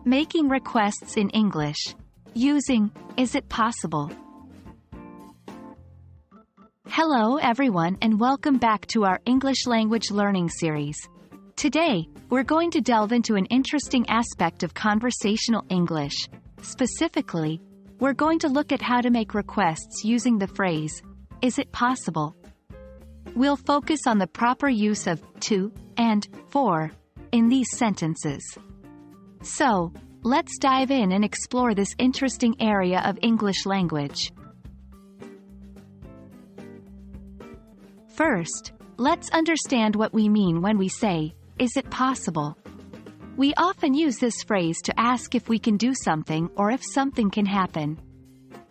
Making requests in English. Using, is it possible? Hello everyone and welcome back to our English language learning series. Today, we're going to delve into an interesting aspect of conversational English. Specifically, we're going to look at how to make requests using the phrase, is it possible? We'll focus on the proper use of to and for in these sentences. So, let's dive in and explore this interesting area of English language. First, let's understand what we mean when we say, is it possible? We often use this phrase to ask if we can do something or if something can happen.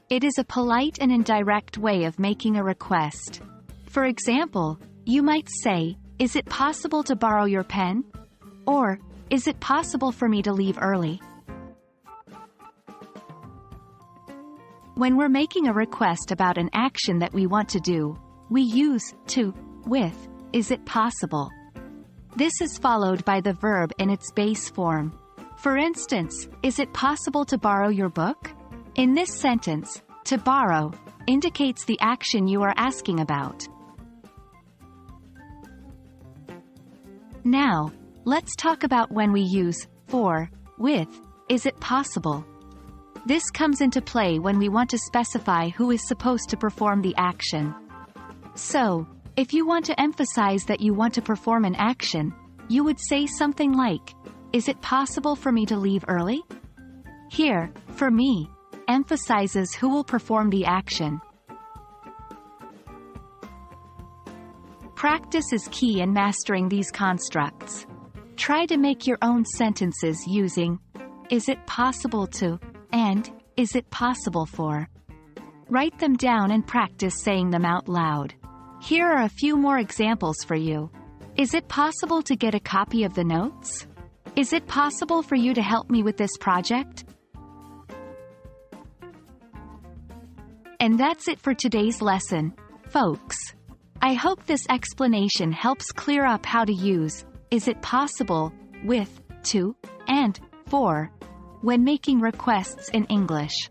It is a polite and indirect way of making a request. For example, you might say, is it possible to borrow your pen? Or, is it possible for me to leave early? When we're making a request about an action that we want to do, we use to with, is it possible? This is followed by the verb in its base form. For instance, is it possible to borrow your book? In this sentence, to borrow indicates the action you are asking about. Now, let's talk about when we use for with, is it possible? This comes into play when we want to specify who is supposed to perform the action. So, if you want to emphasize that you want to perform an action, you would say something like, is it possible for me to leave early? Here, for me, emphasizes who will perform the action. Practice is key in mastering these constructs. Try to make your own sentences using, is it possible to, and, is it possible for? Write them down and practice saying them out loud. Here are a few more examples for you. Is it possible to get a copy of the notes? Is it possible for you to help me with this project? And that's it for today's lesson, folks. I hope this explanation helps clear up how to use, is it possible, with, to, and, for, when making requests in English.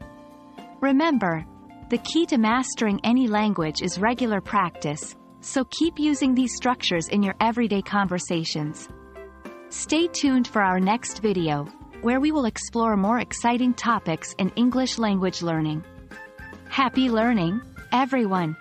Remember, the key to mastering any language is regular practice, so keep using these structures in your everyday conversations. Stay tuned for our next video, where we will explore more exciting topics in English language learning. Happy learning, everyone!